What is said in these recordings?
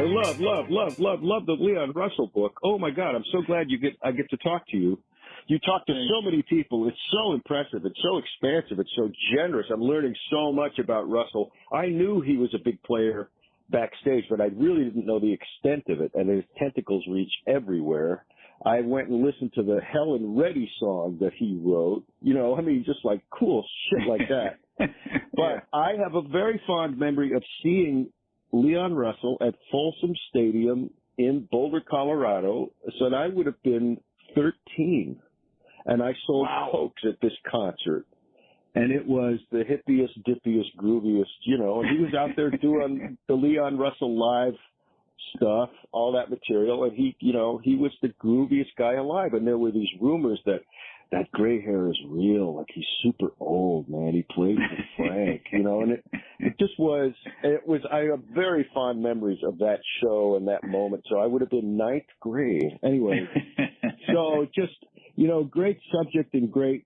love the Leon Russell book. Oh my God, I'm so glad I get to talk to you. You talk to so many people. It's so impressive. It's so expansive. It's so generous. I'm learning so much about Russell. I knew he was a big player backstage, but I really didn't know the extent of it. And his tentacles reach everywhere. I went and listened to the Helen Reddy song that he wrote. Just like cool shit like that. But I have a very fond memory of seeing Leon Russell at Folsom Stadium in Boulder, Colorado. So I would have been 13. And I sold Cokes at this concert. And it was the hippiest, dippiest, grooviest, and he was out there doing the Leon Russell live stuff, all that material. And he was the grooviest guy alive. And there were these rumors that gray hair is real. Like he's super old, man. He played with Frank, and I have very fond memories of that show and that moment. So I would have been ninth grade. Anyway, so just, great subject and great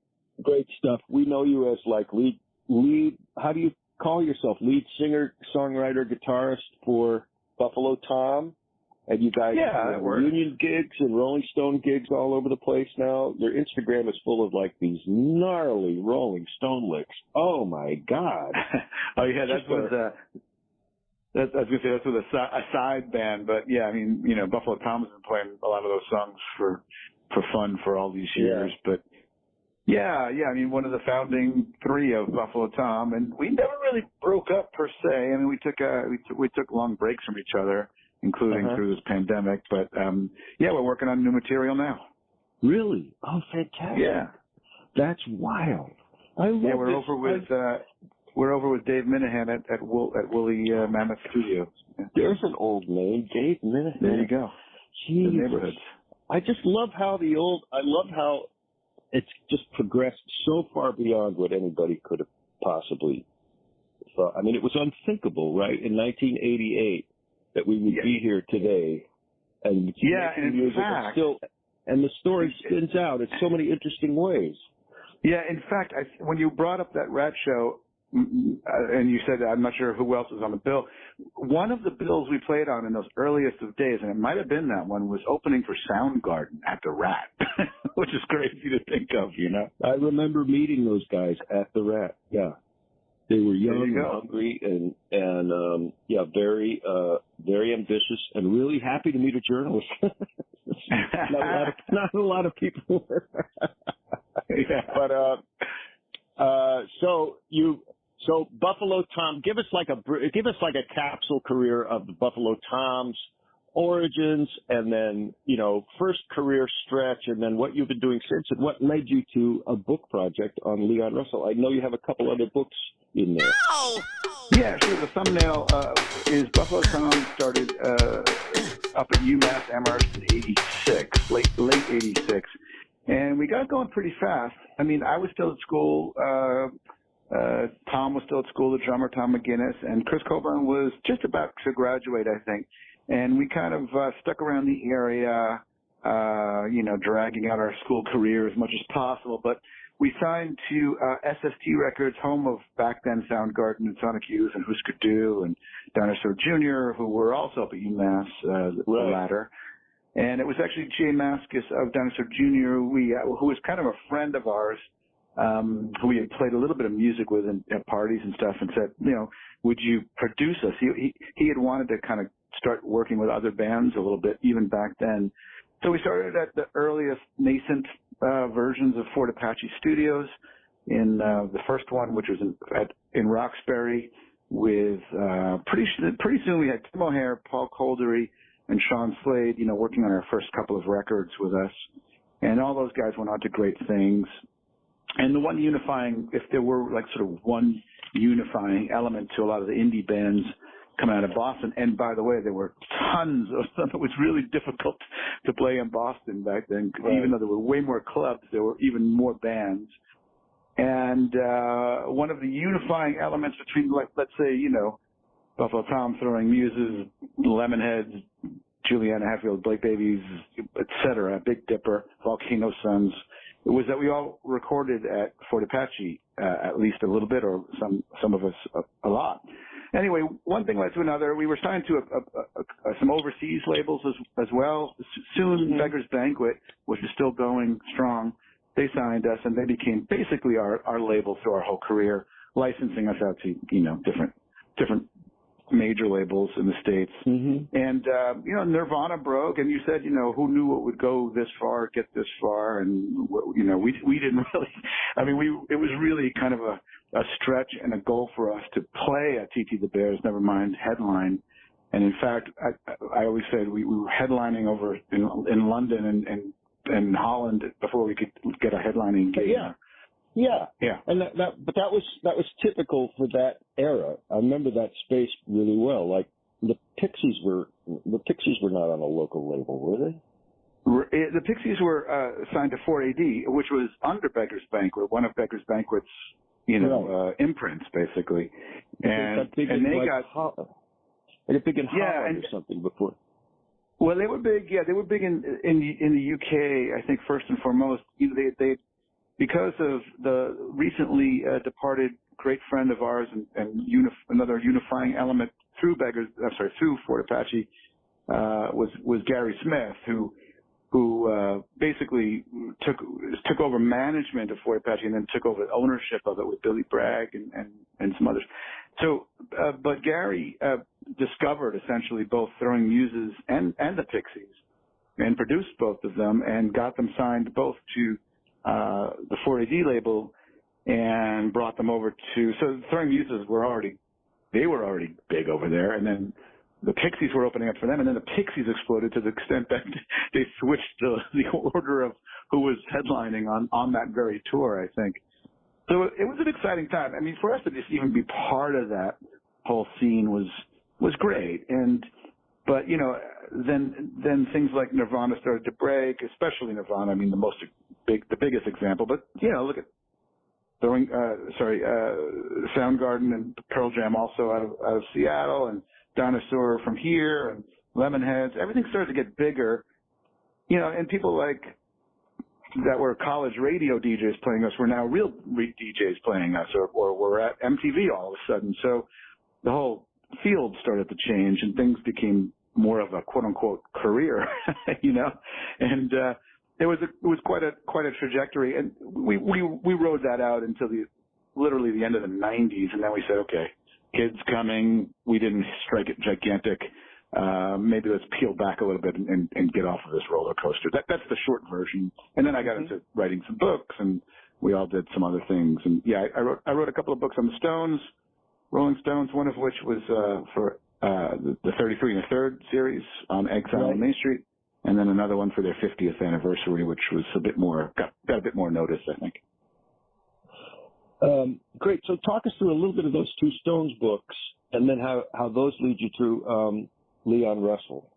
stuff. We know you as like lead, how do you call yourself? Lead singer, songwriter, guitarist for Buffalo Tom? And you guys have reunion gigs and Rolling Stone gigs all over the place now. Your Instagram is full of like these gnarly Rolling Stone licks. Oh my God. Oh yeah, that's with a side band, but yeah, Buffalo Tom's been playing a lot of those songs for fun for all these years. But yeah, one of the founding three of Buffalo Tom, and we never really broke up per se. We took long breaks from each other, including through this pandemic. But we're working on new material now. Really? Oh, fantastic! Yeah, that's wild. I love we're over with Dave Minahan at Woolly Mammoth Studio. Yeah. There's an old name, Dave Minahan. There you go. Jeez. The neighborhoods. I just love how it's just progressed so far beyond what anybody could have possibly thought. It was unthinkable, right, in 1988 that we would be here today. And and in fact, and the story spins out in so many interesting ways. Yeah, in fact, when you brought up that Rat show, and you said, I'm not sure who else was on the bill, one of the bills we played on in those earliest of days, and it might have been that one, was opening for Soundgarden at the Rat, which is crazy to think of, I remember meeting those guys at the Rat, yeah. They were young and hungry and very, very ambitious and really happy to meet a journalist. not a lot of people were. But, so Buffalo Tom, give us like a capsule career of the Buffalo Tom's origins, and then first career stretch, and then what you've been doing since, and what led you to a book project on Leon Russell. I know you have a couple other books in there. Yeah, sure. The thumbnail is Buffalo Tom started up at UMass Amherst in '86, late '86, and we got going pretty fast. I was still at school. Tom was still at school, the drummer, Tom McGinnis, and Chris Coburn was just about to graduate, I think. And we kind of stuck around the area, dragging out our school career as much as possible. But we signed to SST Records, home of back then Soundgarden and Sonic Youth and Husker Du and Dinosaur Jr., who were also up at UMass, the latter. And it was actually Jay Mascis of Dinosaur Jr., who was kind of a friend of ours, who we had played a little bit of music with at parties and stuff, and said, would you produce us? He had wanted to kind of start working with other bands a little bit, even back then. So we started at the earliest nascent versions of Fort Apache Studios in the first one, which was in Roxbury, with pretty soon we had Tim O'Hare, Paul Coldery, and Sean Slade, working on our first couple of records with us. And all those guys went on to great things. And the one unifying, if there were like sort of one unifying element to a lot of the indie bands coming out of Boston, and by the way, there were tons of them. It was really difficult to play in Boston back then. Right. Even though there were way more clubs, there were even more bands. And one of the unifying elements between, like, let's say, Buffalo Tom, Throwing Muses, Lemonheads, Juliana Hatfield, Blake Davies, etc., Big Dipper, Volcano Suns, it was that we all recorded at Fort Apache, at least a little bit, or some of us a lot. Anyway, one thing led to another. We were signed to some overseas labels as well. Soon, Beggar's Banquet, which is still going strong, they signed us, and they became basically our label through our whole career, licensing us out to, different major labels in the States. And, Nirvana broke, and you said, who knew it would go this far, get this far, and, we didn't really, it was really kind of a stretch and a goal for us to play at TT the Bears, never mind headline. And in fact, I always said we were headlining over in London and Holland before we could get a headlining engagement. Yeah. And but that was typical for that era. I remember that space really well. Like the Pixies were not on a local label, were they? The Pixies were signed to 4AD, which was under Beggar's Banquet, one of Beggar's Banquet's, imprints, basically. And they got big in Holland or something before. Well, they were big. Yeah, they were big in the UK. I think first and foremost, they because of the recently departed great friend of ours and another unifying element through Fort Apache was Gary Smith, who basically took over management of Fort Apache and then took over ownership of it with Billy Bragg and some others. So, but Gary discovered essentially both Throwing Muses and the Pixies, and produced both of them and got them signed both to the 4AD label and brought them over to. So the Throwing Muses were already big over there, and then the Pixies were opening up for them, and then the Pixies exploded to the extent that they switched the order of who was headlining on that very tour, I think. So it was an exciting time. I mean, for us to just even be part of that whole scene was great. But then things like Nirvana started to break, especially Nirvana. I mean, the biggest example. But look at Soundgarden and Pearl Jam also out of Seattle, and Dinosaur from here, and Lemonheads. Everything started to get bigger, and people like that were college radio DJs playing us were now real DJs playing us, or were at MTV all of a sudden. So the whole field started to change, and things became more of a quote unquote career, and it was quite a trajectory, and we rode that out until literally the end of the 90s, and then we said, okay, kids coming, we didn't strike it gigantic. Maybe let's peel back a little bit and get off of this roller coaster. That's the short version. And then I got into writing some books, and we all did some other things. And yeah, I wrote a couple of books on the Stones, Rolling Stones, one of which was for the 33 1/3 series on Exile on Main Street, and then another one for their 50th anniversary, which was got a bit more notice, I think. Great. So talk us through a little bit of those two Stones books, and then how those lead you through Leon Russell.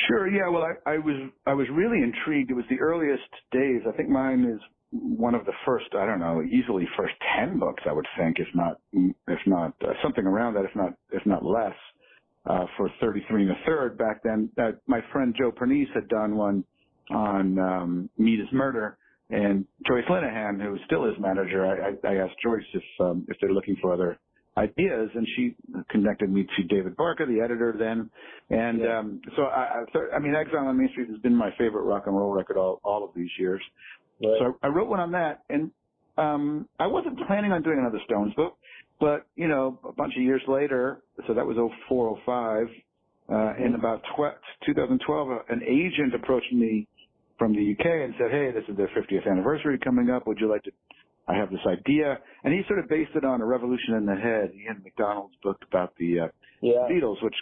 Sure. Yeah. Well, I was really intrigued. It was the earliest days. I think mine is one of the first. I don't know, easily first 10 books. I would think, if not something around that, if not less. For 33 1/3 back then, my friend Joe Pernice had done one on Meat is Murder. And Joyce Linehan, who still is manager, I asked Joyce if they're looking for other ideas, and she connected me to David Barker, the editor then. And so Exile on Main Street has been my favorite rock and roll record all of these years. Right. So I wrote one on that, and I wasn't planning on doing another Stones book, but a bunch of years later, so that was 2004, 2005, in about 2012, an agent approached me from the UK and said, hey, this is their 50th anniversary coming up. Would you like to, I have this idea. And he sort of based it on A Revolution in the Head, Ian McDonald's book about the Beatles, which,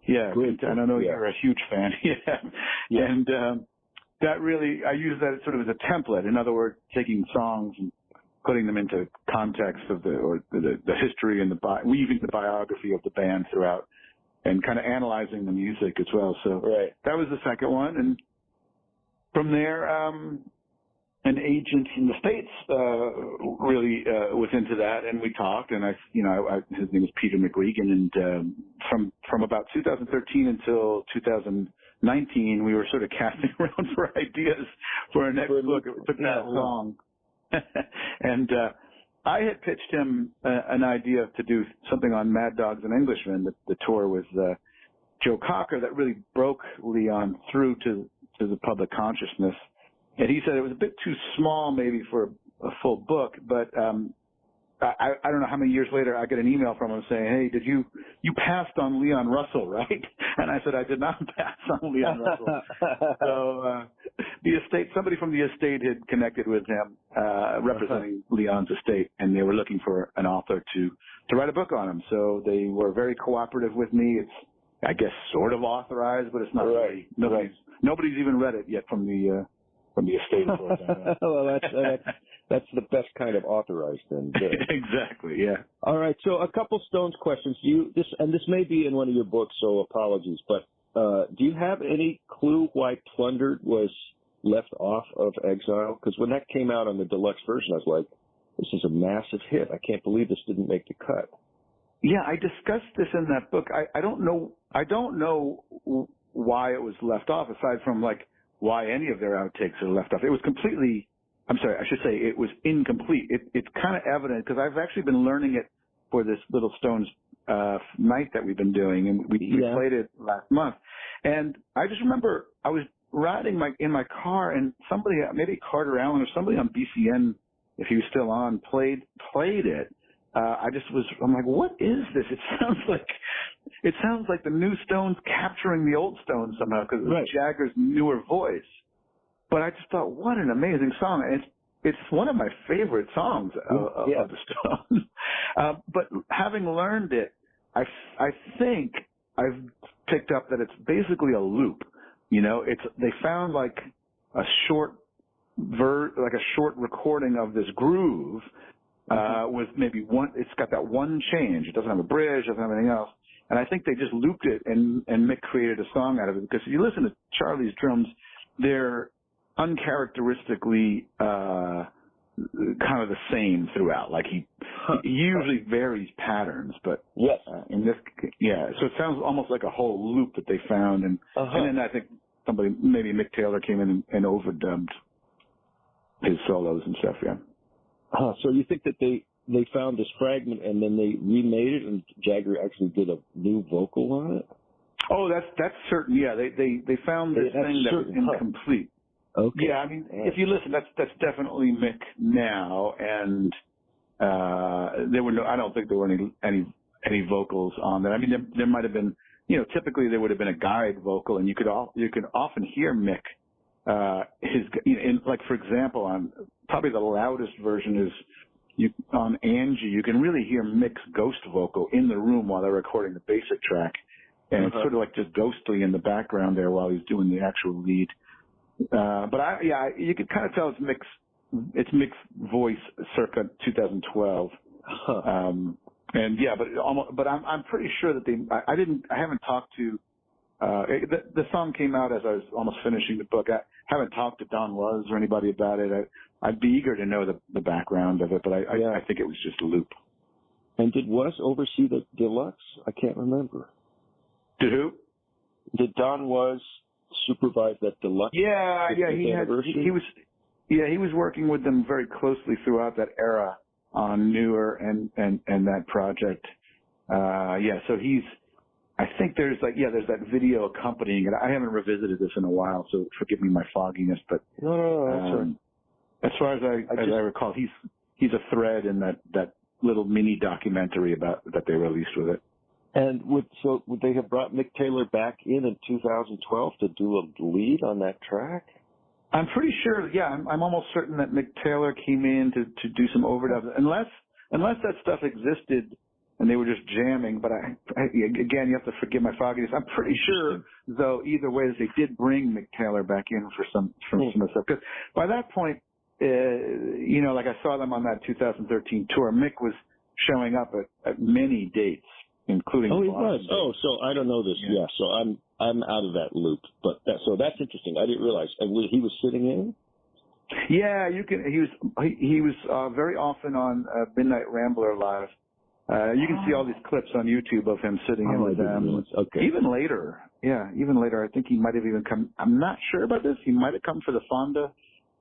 great. And I know you're a huge fan. Yeah. And that really, I use that sort of as a template. In other words, taking songs and putting them into context of the history and weaving the biography of the band throughout, and kind of analyzing the music as well. So that was the second one. And from there, an agent in the States really was into that, and we talked. And his name was Peter McGuigan, and from about 2013 until 2019, we were sort of casting around for ideas for our next book. It took that long, and I had pitched him an idea to do something on Mad Dogs and Englishmen, the tour with Joe Cocker that really broke Leon through to the public consciousness. And he said it was a bit too small maybe for a full book, but I don't know how many years later I get an email from him saying, "Hey, did you passed on Leon Russell, right?" And I said, "I did not pass on Leon Russell." So the estate, somebody from the estate had connected with him, representing Leon's estate, and they were looking for an author to write a book on him. So they were very cooperative with me. It's, I guess, sort of authorized, but it's not really. Nobody's even read it yet from the estate. Well, that's the best kind of authorized then. Exactly, yeah. All right, so a couple Stones questions. This may be in one of your books, so apologies, but do you have any clue why Plundered was left off of Exile? Because when that came out on the deluxe version, I was like, this is a massive hit. I can't believe this didn't make the cut. Yeah, I discussed this in that book. I don't know why it was left off, aside from like why any of their outtakes are left off. It was completely, I'm sorry, I should say it was incomplete. It's kind of evident because I've actually been learning it for this little Stones night that we've been doing, and we played it last month. And I just remember I was riding in my car, and somebody, maybe Carter Allen or somebody on BCN, if he was still on, played it. I'm like, what is this? It sounds like the new Stones capturing the old Stones somehow because it was Jagger's newer voice. But I just thought, what an amazing song. And it's one of my favorite songs of the Stones. But having learned it, I think I've picked up that it's basically a loop. You know, they found like a short recording of this groove. With maybe one, it's got that one change. It doesn't have a bridge, doesn't have anything else. And I think they just looped it and Mick created a song out of it. Because if you listen to Charlie's drums, they're uncharacteristically kind of the same throughout. Like he usually varies patterns, but in this, so it sounds almost like a whole loop that they found. And then I think maybe Mick Taylor came in and overdubbed his solos and stuff, So you think that they found this fragment and then they remade it and Jagger actually did a new vocal on it? Oh, that's certain. Yeah, they found this thing that was incomplete. Okay. Yeah, I mean, if you listen, that's definitely Mick now, and there were I don't think there were any vocals on that. I mean, there might have been, typically there would have been a guide vocal, and you could often hear Mick. Like for example, on probably the loudest version is on Angie. You can really hear Mick's ghost vocal in the room while they're recording the basic track, and it's sort of like just ghostly in the background there while he's doing the actual lead. But you could kind of tell it's Mick's voice circa 2012. But I'm pretty sure that I haven't talked to. The song came out as I was almost finishing the book. I haven't talked to Don Was or anybody about it. I'd be eager to know the background of it, but I think it was just a loop. And did Was oversee the deluxe? I can't remember. Did who? Did Don Was supervise that deluxe? Yeah, he was working with them very closely throughout that era on Newer and that project. So he's. I think there's that video accompanying it. I haven't revisited this in a while, so forgive me my fogginess. But no, that's right. As far as I recall, he's a thread in that little mini documentary that they released with it. And would they have brought Mick Taylor back in 2012 to do a lead on that track? I'm pretty sure. Yeah, I'm almost certain that Mick Taylor came in to do some overdubs, unless that stuff existed. And they were just jamming, but again, you have to forgive my fogginess. I'm pretty sure, though, either way, they did bring Mick Taylor back in for some of the stuff. Because by that point, like I saw them on that 2013 tour, Mick was showing up at many dates, including. Oh, he was. Oh, so I don't know this. Yeah, so I'm out of that loop. But so that's interesting. I didn't realize. And he was sitting in. Yeah, you can. He was very often on Midnight Rambler Live. You can see all these clips on YouTube of him sitting in with them. Okay. Even later, I think he might have even come. I'm not sure about this. He might have come for the Fonda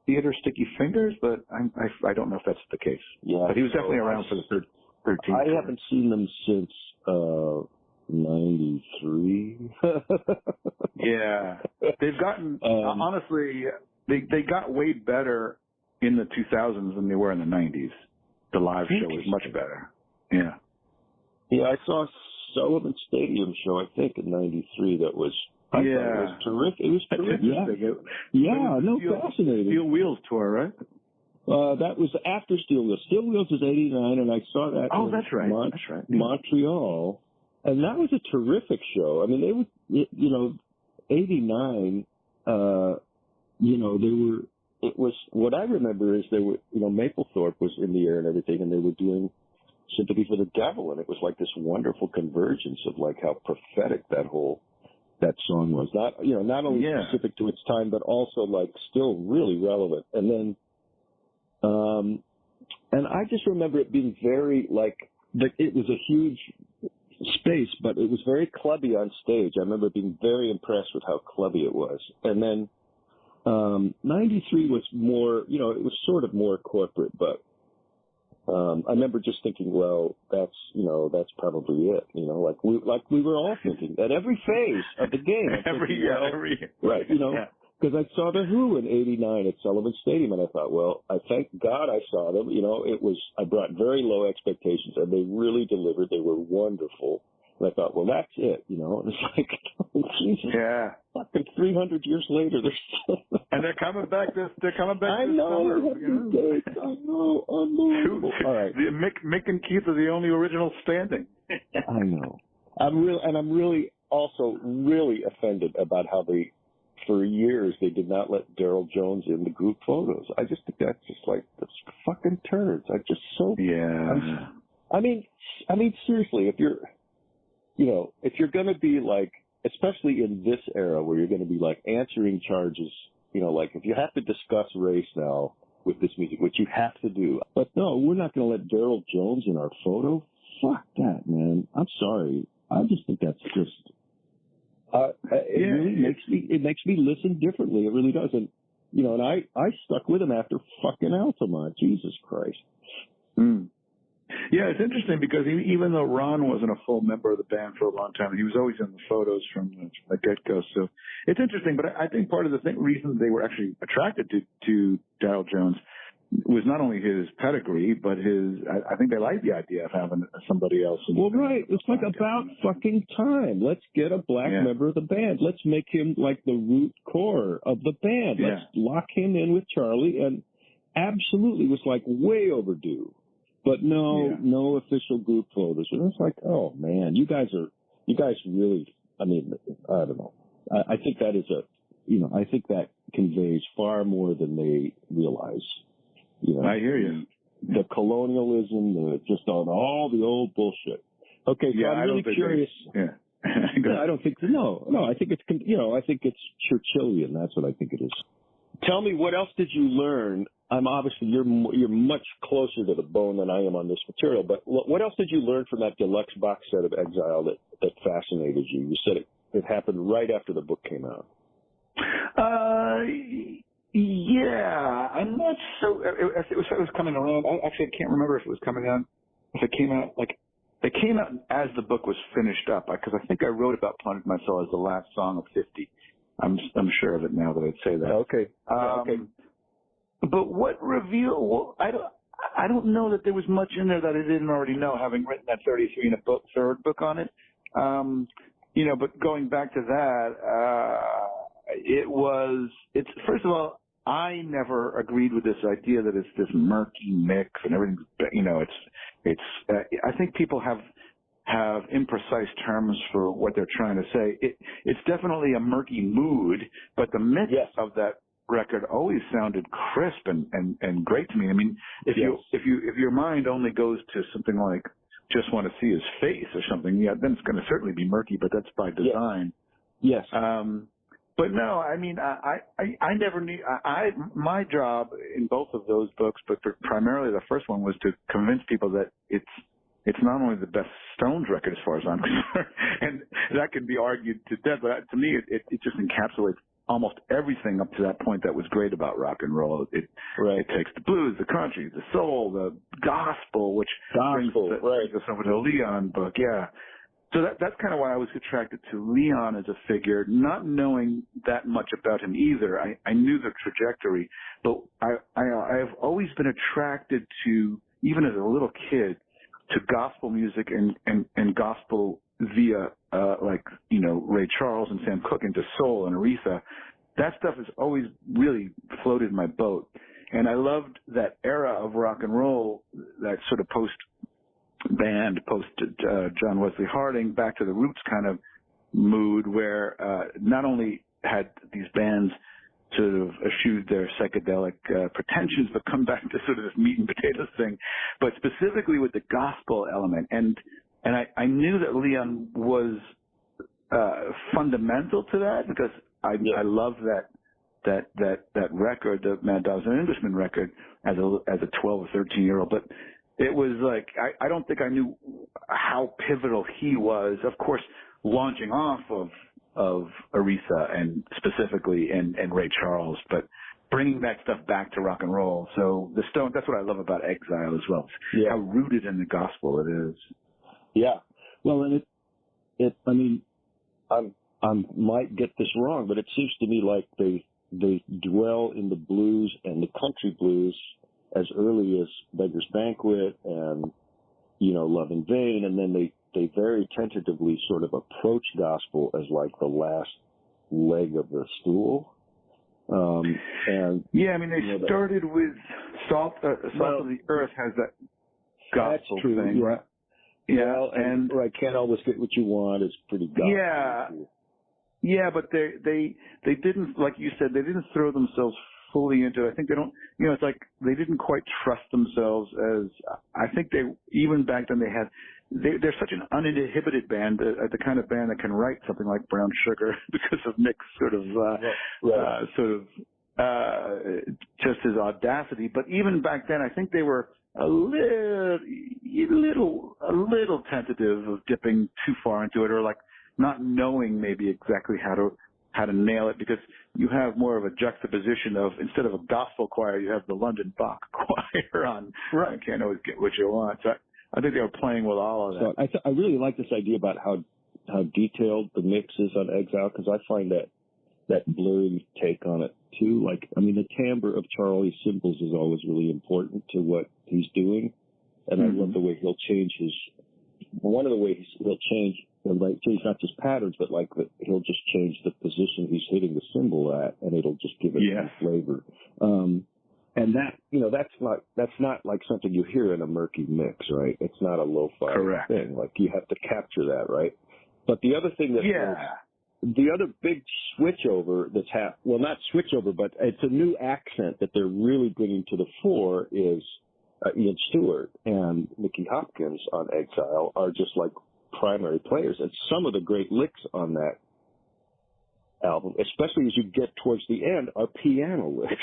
Theater Sticky Fingers, but I don't know if that's the case. Yeah. But he was definitely around for the 13th. I haven't seen them since 93. Yeah. They've gotten, honestly, they got way better in the 2000s than they were in the 90s. The live show was much better. Yeah. Yeah, I saw Sullivan Stadium show, I think, in 93 that was, I thought it was terrific. It was terrific. Fascinating. Steel Wheels tour, right? That was after Steel Wheels. Steel Wheels was 89, and I saw that in that's right. Montreal. And that was a terrific show. I mean, they were, 89, they were, it was, what I remember is they were, Mapplethorpe was in the air and everything, and they were doing Sympathy for the Devil, and it was like this wonderful convergence of like how prophetic that song was. Not only specific to its time, but also like still really relevant. And then, and I just remember it being very like it was a huge space, but it was very clubby on stage. I remember being very impressed with how clubby it was. And then 93 was more, it was sort of more corporate, but I remember just thinking, well, that's probably it, like we were all thinking at every phase of the game. Because I saw the Who in 89 at Sullivan Stadium, and I thought, well, I thank God I saw them. I brought very low expectations, and they really delivered. They were wonderful. And I thought, well, that's it, and it's like, oh, Jesus, fucking 300 years later, they're still. And they're coming back this summer. I know, unbelievable. All right. Mick and Keith are the only originals standing. I know. I'm really also really offended about how for years, they did not let Daryl Jones in the group photos. I just think that's just like, that's fucking turds. I just so. Yeah. I mean, seriously, if you're going to be like, especially in this era where you're going to be like answering charges, like if you have to discuss race now with this music, which you have to do, but no, we're not going to let Daryl Jones in our photo. Fuck that, man. I'm sorry. I just think that's just. It makes me listen differently. It really does. And, and I stuck with him after fucking Altamont. Jesus Christ. Mm. Yeah, it's interesting because even though Ron wasn't a full member of the band for a long time, he was always in the photos from the get-go. So it's interesting, but I think part of the reason they were actually attracted to Daryl Jones was not only his pedigree, but I think they liked the idea of having somebody else. Right. It's like about fucking time. Let's get a black member of the band. Let's make him like the root core of the band. Let's lock him in with Charlie. And absolutely was like way overdue. But no official group photos. And it's like, oh man, you guys really, I mean, I don't know. I think that is I think that conveys far more than they realize. I hear you. The colonialism, just on all the old bullshit. Okay, so I'm really curious. I don't think no. I think it's I think it's Churchillian. That's what I think it is. Tell me, what else did you learn? I'm obviously you're much closer to the bone than I am on this material. But what else did you learn from that deluxe box set of Exile that fascinated you? You said it happened right after the book came out. Yeah, I'm not so. If it was coming around, I can't remember if it was coming out. If it came out it came out as the book was finished up, because I think I wrote about Planet My Soul as the last song of 50. I'm sure of it now that I'd say that. Okay. Okay. But what reveal? Well, I don't know that there was much in there that I didn't already know, having written that 33 and a third book on it. But going back to that, it's first of all, I never agreed with this idea that it's this murky mix and everything. I think people have imprecise terms for what they're trying to say. It's definitely a murky mood, but the mix of that record always sounded crisp and great to me. I mean, if your mind only goes to something like Just Want to See His Face or something, then it's going to certainly be murky, but that's by design. Yes. But no, I mean, I never knew. My job in both of those books, but primarily the first one, was to convince people that it's not only the best Stones record as far as I'm concerned, and that can be argued to death. But to me, it just encapsulates almost everything up to that point that was great about rock and roll. It takes the blues, the country, the soul, the gospel, which brings us over to the Leon book. Yeah. So that's kind of why I was attracted to Leon as a figure, not knowing that much about him either. I knew the trajectory, but I've always been attracted to, even as a little kid, to gospel music and gospel via, like, you know, Ray Charles and Sam Cooke, into soul and Aretha. That stuff has always really floated my boat. And I loved that era of rock and roll, that sort of post-band, John Wesley Harding, back to the roots kind of mood, where not only had these bands sort of eschewed their psychedelic pretensions, but come back to sort of this meat and potatoes thing, but specifically with the gospel element. And I knew that Leon was fundamental to that, because I love that record, the Mad Dogs and Englishmen record, as a 12 or 13-year-old. But it was like, I don't think I knew how pivotal he was. Of course, launching off of Aretha and specifically and Ray Charles, but bringing that stuff back to rock and roll. So the Stones, that's what I love about Exile as well. Yeah. How rooted in the gospel it is. Yeah. Well, and I mean, I might get this wrong, but it seems to me like they dwell in the blues and the country blues as early as Beggar's Banquet and, you know, Love in Vain, and then they very tentatively sort of approach gospel as like the last leg of the stool. And yeah, I mean, they started with Salt of the Earth has that gospel thing, right? Yeah, well, and right, Can't Always Get What You Want is pretty gospel. Yeah. Yeah, but they didn't, like you said, they didn't throw themselves fully into it. I think they don't, you know, it's like they didn't quite trust themselves as, I think they, even back then they're such an uninhibited band, the kind of band that can write something like Brown Sugar because of Nick's sort of, just his audacity. But even back then, I think they were a little tentative of dipping too far into it, or like not knowing maybe exactly how to nail it, because you have more of a juxtaposition of, instead of a gospel choir, you have the London Bach choir on. Right. Can't Always Get What You Want. So I think they were playing with all of that. So I really like this idea about how detailed the mix is on Exile, because I find that blurry take on it too. Like, I mean, the timbre of Charlie's cymbals is always really important to what he's doing, and I love the way he'll change one of the ways he'll change not just patterns, but like he'll just change the position he's hitting the cymbal at, and it'll just give it new flavor. And that, you know, that's not like something you hear in a murky mix, right? It's not a lo-fi thing. Like, you have to capture that, right? But the other thing the other big switchover that's well, not switchover, but it's a new accent that they're really bringing to the fore is Ian Stewart and Nicky Hopkins on Exile are just like primary players. And some of the great licks on that album, especially as you get towards the end, are piano licks.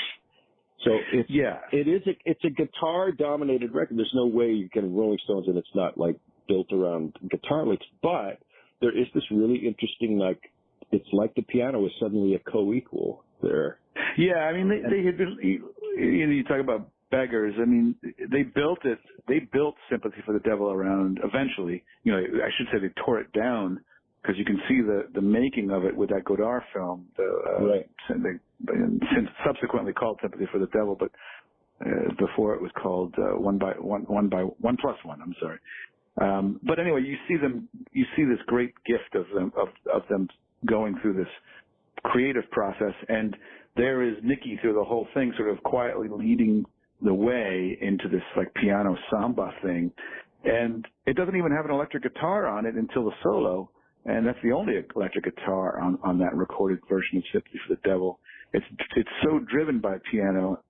So it's a guitar dominated record. There's no way you can Rolling Stones and it's not like built around guitar licks, but there is this really interesting, like, it's like the piano is suddenly a co-equal there. Yeah, I mean, they had been, you talk about Beggars, I mean, they built Sympathy for the Devil around, eventually, you know, I should say they tore it down, because you can see the making of it with that Godard film, since subsequently called Sympathy for the Devil, but before it was called One Plus One. I'm sorry. But anyway, you see this great gift of them going through this creative process, and there is Nicky through the whole thing, sort of quietly leading the way into this like piano samba thing, and it doesn't even have an electric guitar on it until the solo, and that's the only electric guitar on that recorded version of Sympathy for the Devil. It's so driven by piano,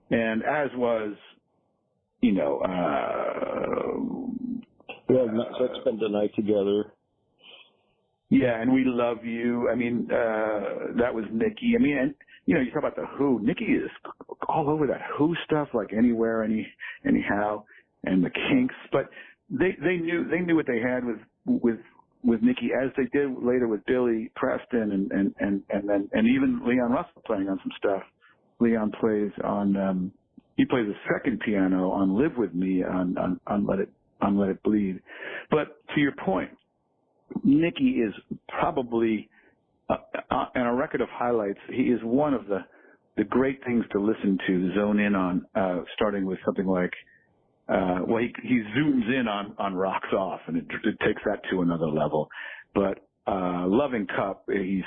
and as was, you know, Let's Spend the Night Together. Yeah, and We Love You. I mean, that was Nicky. I mean, and you know, you talk about the Who. Nicky is all over that Who stuff, like Anywhere, Anyhow, and the Kinks. But they knew what they had with Nicky, as they did later with Billy Preston and even Leon Russell playing on some stuff. Leon plays on he plays the second piano on Live With Me on Let It Bleed. But to your point, Nicky is probably, on a record of highlights, he is one of the great things to listen to, zone in on, starting with something like, he zooms in on Rocks Off, and it takes that to another level. But Loving Cup, he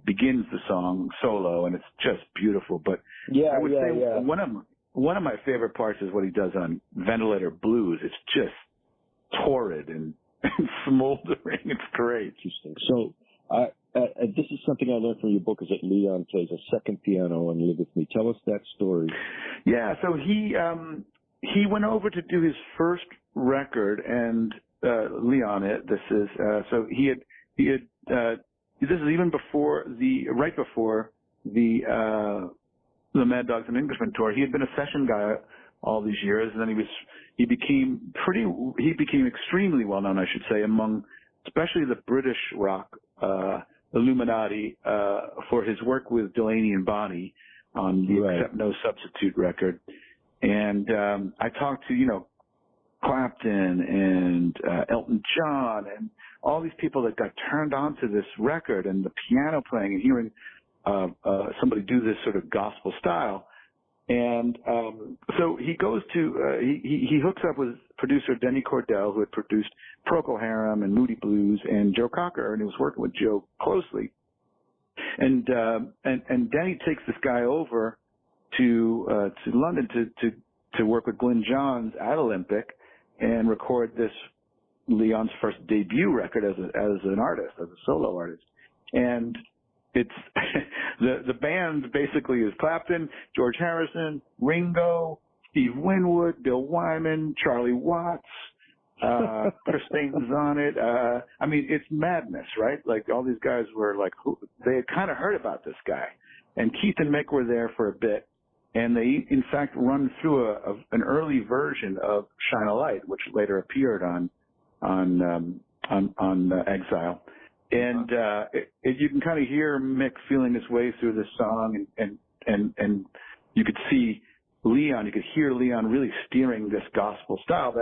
begins the song solo, and it's just beautiful. But I would say one of my favorite parts is what he does on Ventilator Blues. It's just torrid and smoldering. It's great. Interesting. So this is something I learned from your book, is that Leon plays a second piano on Live With Me. Tell us that story. Yeah, so he went over to do his first record, and Leon, this is this is even before right before the Mad Dogs and Englishmen tour. He had been a session guy all these years, and then he became extremely well known, I should say, among especially the British rock Illuminati for his work with Delaney and Bonnie on the Accept No Substitute record. And I talked to Clapton and Elton John and all these people that got turned on to this record and the piano playing and hearing somebody do this sort of gospel style. And so he goes to he hooks up with producer Denny Cordell, who had produced Procol Harum and Moody Blues and Joe Cocker, and he was working with Joe closely. And Denny takes this guy over to London to work with Glyn Johns at Olympic and record this Leon's first debut record as an artist, as a solo artist. And it's the band basically is Clapton, George Harrison, Ringo, Steve Winwood, Bill Wyman, Charlie Watts, Chris Stainton's on it. I mean, it's madness, right? Like all these guys were like, they had kind of heard about this guy, and Keith and Mick were there for a bit, and they in fact run through an early version of Shine a Light, which later appeared on Exile. And you can kind of hear Mick feeling his way through this song, and you could see Leon. You could hear Leon really steering this gospel style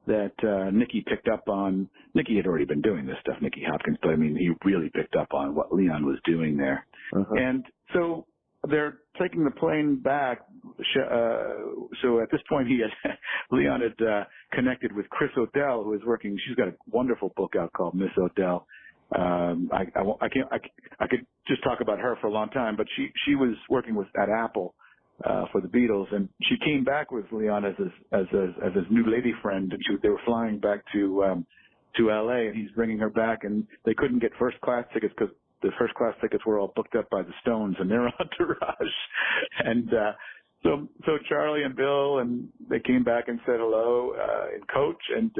that Nicky picked up on. Nicky had already been doing this stuff, Nicky Hopkins, but I mean, he really picked up on what Leon was doing there. Uh-huh. And so they're taking the plane back. So at this point, Leon had connected with Chris O'Dell, who is working. She's got a wonderful book out called Miss O'Dell. I could just talk about her for a long time, but she was working at Apple for the Beatles, and she came back with Leon as his new lady friend, and they were flying back to LA, and he's bringing her back, and they couldn't get first class tickets because the first class tickets were all booked up by the Stones and their entourage, and so Charlie and Bill, and they came back and said hello in coach, and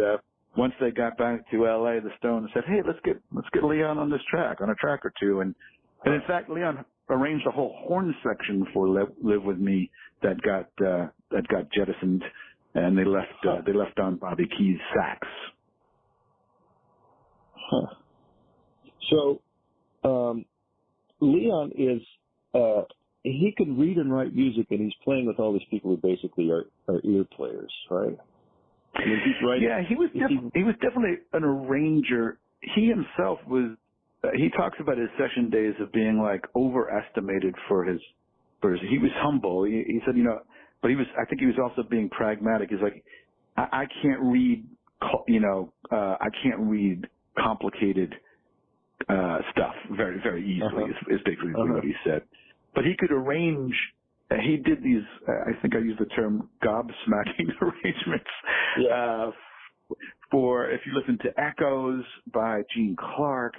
once they got back to LA, the Stones said, "Hey, let's get Leon on a track or two." And in fact, Leon arranged a whole horn section for Live With Me that got jettisoned, and they left on Bobby Key's sax. Huh. So Leon is he can read and write music, and he's playing with all these people who basically are ear players, right? I mean, he's writing. Yeah, he was definitely an arranger. He himself was. He talks about his session days of being like overestimated for his. He was humble. He said, but I think he was also being pragmatic. He's like, I can't read. I can't read complicated stuff very, very easily. Is basically what he said. But he could arrange. He did these, I think I used the term gobsmacking arrangements, for, if you listen to Echoes by Gene Clark,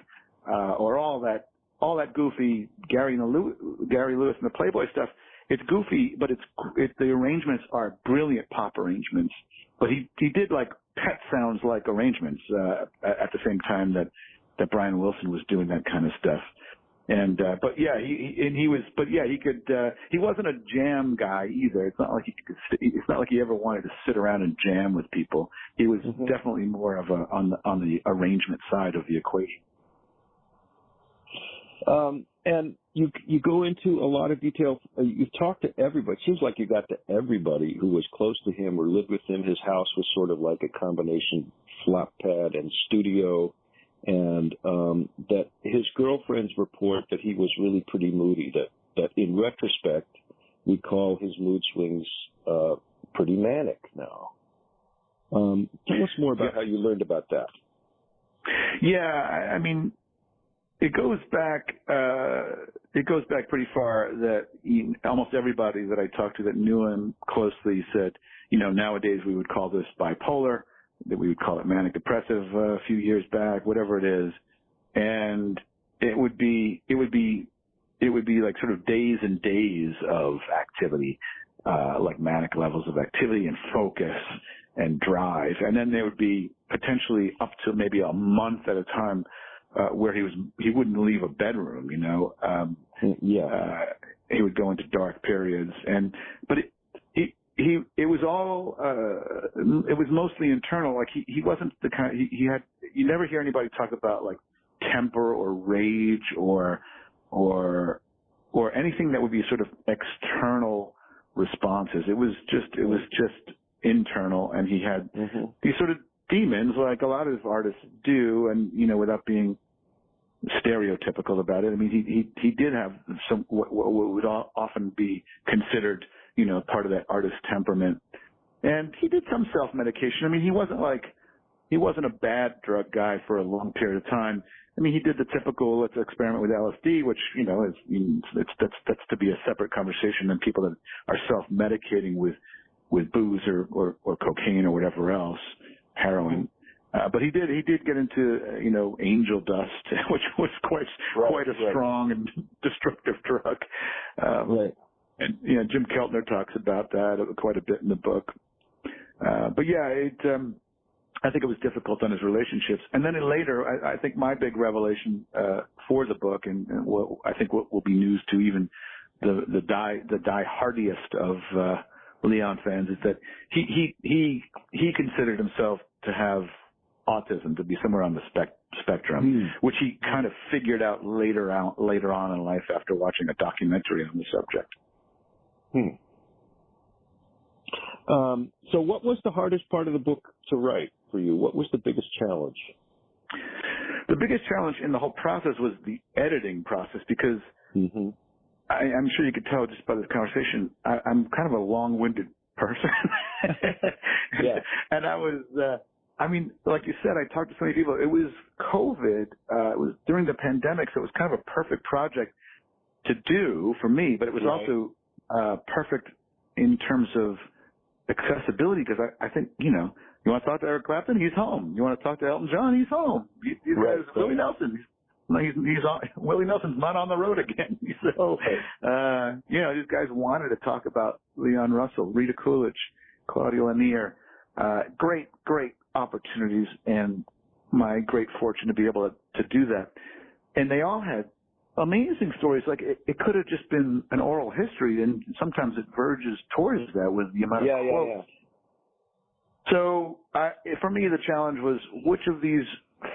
or all that goofy Gary Lewis and the Playboy stuff. It's goofy, but the arrangements are brilliant pop arrangements. But he did like pet sounds like arrangements, at the same time that Brian Wilson was doing that kind of stuff. And he wasn't a jam guy either. It's not like he ever wanted to sit around and jam with people. He was definitely more of on the arrangement side of the equation. And you go into a lot of detail. You've talked to everybody. It seems like you got to everybody who was close to him or lived with him. His house was sort of like a combination flop pad and studio. and that his girlfriends report that he was really pretty moody, that in retrospect, we call his mood swings pretty manic now. Tell us more about how you learned about that. Yeah, I mean, it goes back pretty far. That almost everybody that I talked to that knew him closely said, nowadays we would call this bipolar, that we would call it manic depressive a few years back, whatever it is, and it would be like sort of days and days of activity, like manic levels of activity and focus and drive, and then there would be potentially up to maybe a month at a time where he wouldn't leave a bedroom. He would go into dark periods, but it was all it was mostly internal. Like he wasn't the kind. You never hear anybody talk about like temper or rage or anything that would be sort of external responses. It was just internal, and he had these sort of demons like a lot of artists do, and without being stereotypical about it. I mean, he did have some what would often be considered part of that artist temperament, and he did some self-medication. I mean, he wasn't a bad drug guy for a long period of time. I mean, he did the typical let's experiment with LSD, which that's to be a separate conversation than people that are self-medicating with booze or cocaine or whatever else, heroin. But he did get into angel dust, which was quite a strong and destructive drug. Right. And Jim Keltner talks about that quite a bit in the book. But yeah, I think it was difficult on his relationships. And then later, I think my big revelation for the book, and I think what will be news to even the die-hardiest of Leon fans, is that he considered himself to have autism, to be somewhere on the spectrum, which he kind of figured out later on in life after watching a documentary on the subject. So what was the hardest part of the book to write for you? What was the biggest challenge? The biggest challenge in the whole process was the editing process, because I'm sure you could tell just by this conversation, I'm kind of a long-winded person. Yeah. And I was, like you said, I talked to so many people. It was COVID. It was during the pandemic, so it was kind of a perfect project to do for me, but it was also perfect in terms of accessibility, because I think, you want to talk to Eric Clapton? He's home. You want to talk to Elton John? He's home. Willie Nelson. Willie Nelson's not on the road again. So, these guys wanted to talk about Leon Russell, Rita Coolidge, Claudia Lanier. Great opportunities, and my great fortune to be able to do that. And they all had amazing stories. Like it could have just been an oral history, and sometimes it verges towards that with the amount of quotes. Yeah. So for me, the challenge was which of these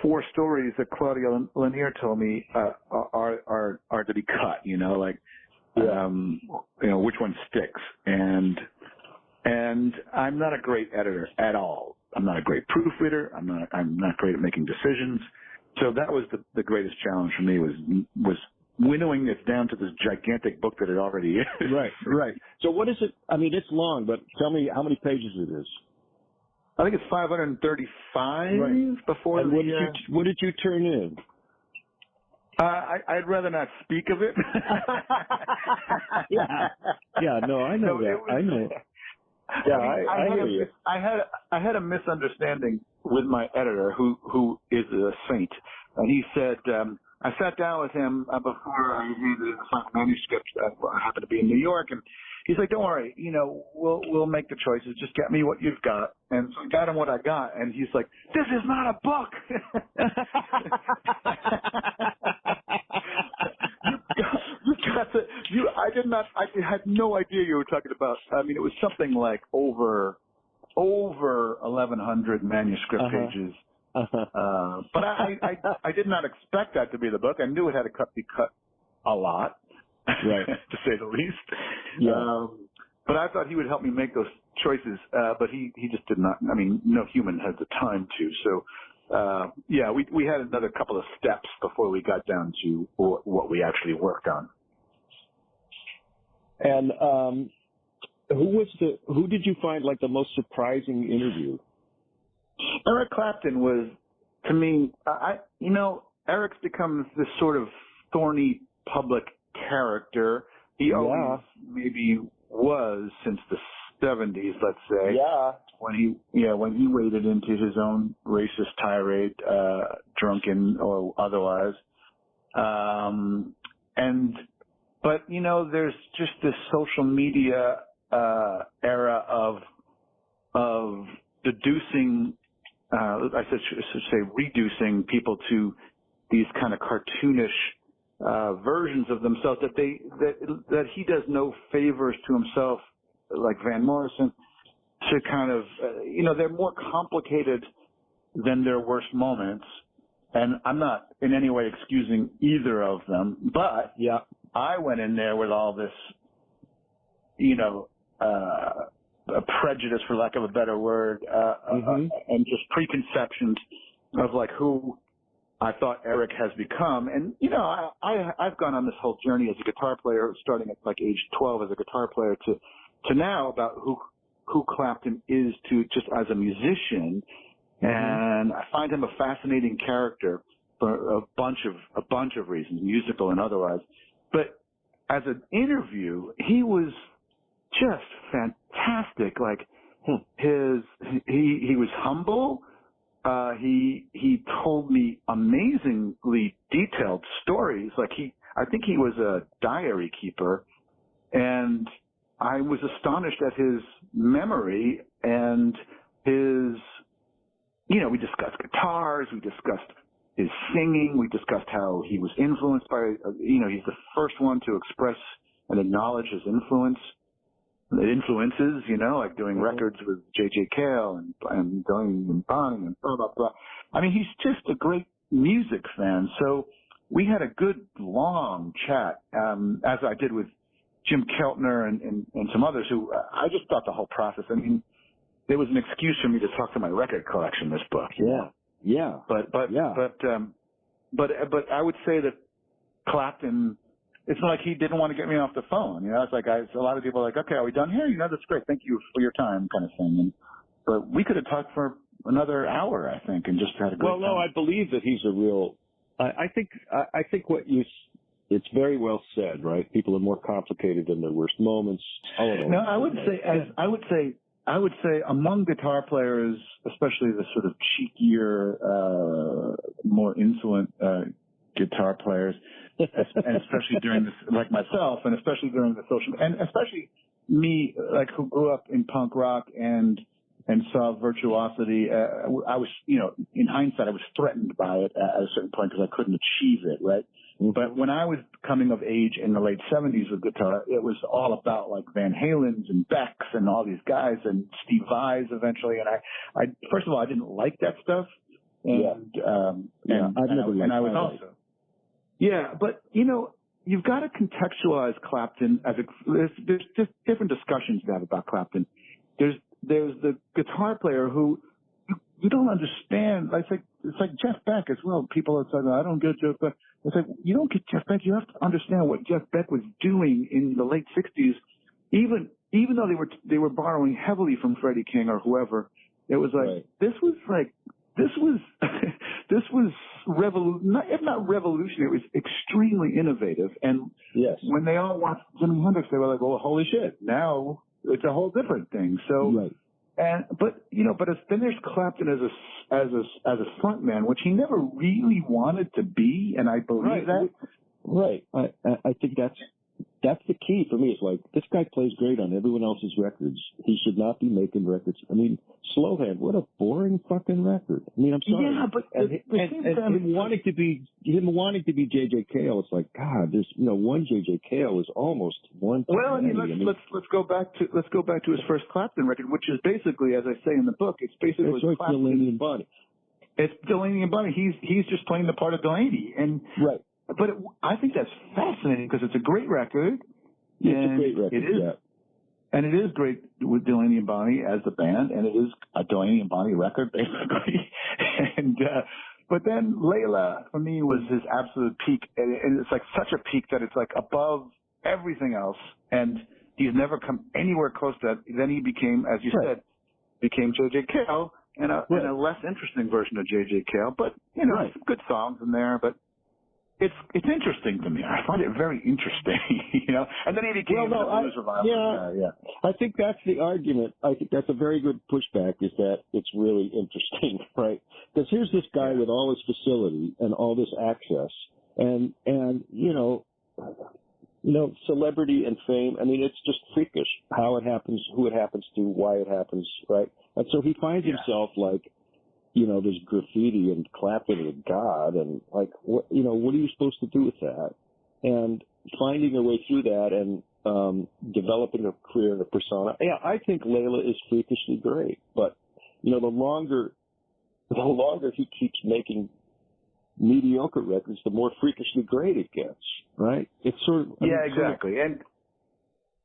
4 stories that Claudia Lanier told me are to be cut. Which one sticks. And I'm not a great editor at all. I'm not a great proofreader. I'm not great at making decisions. So that was the greatest challenge for me, was winnowing it down to this gigantic book that it already is. Right. So what is it? I mean, it's long, but tell me how many pages it is. I think it's 535 before. And what did you turn in? I'd rather not speak of it. Yeah. No, I know that. I know. Yeah, I hear you. I had a misunderstanding with my editor, who is a saint, and he said, I sat down with him before I reviewed the manuscript. I happened to be in New York, and he's like, "Don't worry, we'll make the choices. Just get me what you've got." And so I got him what I got, and he's like, "This is not a book." I had no idea you were talking about. I mean, it was something like over 1,100 manuscript pages. But I did not expect that to be the book. I knew it had to be cut a lot, right, to say the least. Yeah. But I thought he would help me make those choices. But he just did not. I mean, no human has the time to. So yeah, we had another couple of steps before we got down to what we actually worked on. And who did you find like the most surprising interview? Eric Clapton was, to me, Eric's become this sort of thorny public character. He always maybe was since the 70s, let's say. Yeah. When he waded into his own racist tirade, drunken or otherwise. But there's just this social media era of deducing, I should say reducing people to these kind of cartoonish versions of themselves that he does no favors to himself, like Van Morrison, to kind of, they're more complicated than their worst moments. And I'm not in any way excusing either of them, but I went in there with all this, a prejudice, for lack of a better word, and just preconceptions of like who I thought Eric has become. And, I've gone on this whole journey as a guitar player, starting at like age 12 as a guitar player to now about who Clapton is to just as a musician. And I find him a fascinating character for a bunch of reasons, musical and otherwise. But as an interview, he was just fantastic. Like he was humble. He told me amazingly detailed stories. Like I think he was a diary keeper, and I was astonished at his memory and his, we discussed guitars, we discussed his singing, we discussed how he was influenced by, he's the first one to express and acknowledge his influences, like doing records with J.J. Cale and Dylan and Bonnie and blah, blah, blah. I mean, he's just a great music fan. So we had a good, long chat, as I did with Jim Keltner and some others who I just thought the whole process, I mean, there was an excuse for me to talk to my record collection, this book. Yeah. But I would say that Clapton, it's not like he didn't want to get me off the phone. It's like a lot of people are like, okay, are we done here? That's great. Thank you for your time, kind of thing. But we could have talked for another hour, I think, and just had a good time. Well, no, I believe that he's a real. I think it's very well said, right? People are more complicated than their worst moments. No, I would say among guitar players, especially the sort of cheekier, more insolent guitar players, and especially during this, like myself, and especially during the social, and especially me, like who grew up in punk rock and saw virtuosity. I was, in hindsight, I was threatened by it at a certain point because I couldn't achieve it, right? But when I was coming of age in the late 70s with guitar, it was all about like Van Halen's and Beck's and all these guys and Steve Vai's eventually. And I first of all, I didn't like that stuff. And, I was also. Yeah, but you've got to contextualize Clapton as there's just different discussions to have about Clapton. There's the guitar player who you don't understand. It's like Jeff Beck as well. People are saying, I don't get Jeff Beck. It's like, you don't get Jeff Beck. You have to understand what Jeff Beck was doing in the late 60s. Even though they were borrowing heavily from Freddie King or whoever, it was like, this was if not revolutionary, it was extremely innovative. And when they all watched Jimi Hendrix, they were like, oh, holy shit, now it's a whole different thing. So, but then there's Clapton as a front man, which he never really wanted to be, and I believe that. Right. I think that's the key for me. It's like, this guy plays great on everyone else's records. He should not be making records. I mean, Slow Hand, what a boring fucking record. I mean, I'm sorry. Yeah, but him wanting to be J.J. Cale, it's like, God, there's one J.J. Cale is almost one. Well, I mean, let's go back to his first Clapton record, which is basically, as I say in the book, it's basically Delaney and Bonnie. It's Delaney and Bonnie. He's just playing the part of Delaney, and But I think that's fascinating because it's a great record. It's a great record. It is. Yeah. And it is great with Delaney and Bonnie as the band, and it is a Delaney and Bonnie record, basically. But then Layla, for me, was his absolute peak. And it's like such a peak that it's like above everything else. And he's never come anywhere close to that. Then he became, as you said, became J.J. Cale and a less interesting version of J.J. Cale. But, you know, some good songs in there. But it's interesting to me. I find it very interesting, you know. And then he became the blues revival. Yeah. I think that's the argument. I think that's a very good pushback, is that it's really interesting, right? Because here's this guy with all his facility and all this access, and you know, celebrity and fame. I mean, it's just freakish how it happens, who it happens to, why it happens, right? And so he finds himself like, you know, there's graffiti and clapping to God, and like, what are you supposed to do with that? And finding a way through that and developing a career and a persona. Yeah, I think Layla is freakishly great, but you know, the longer he keeps making mediocre records, the more freakishly great it gets, right? It's sort of exactly, and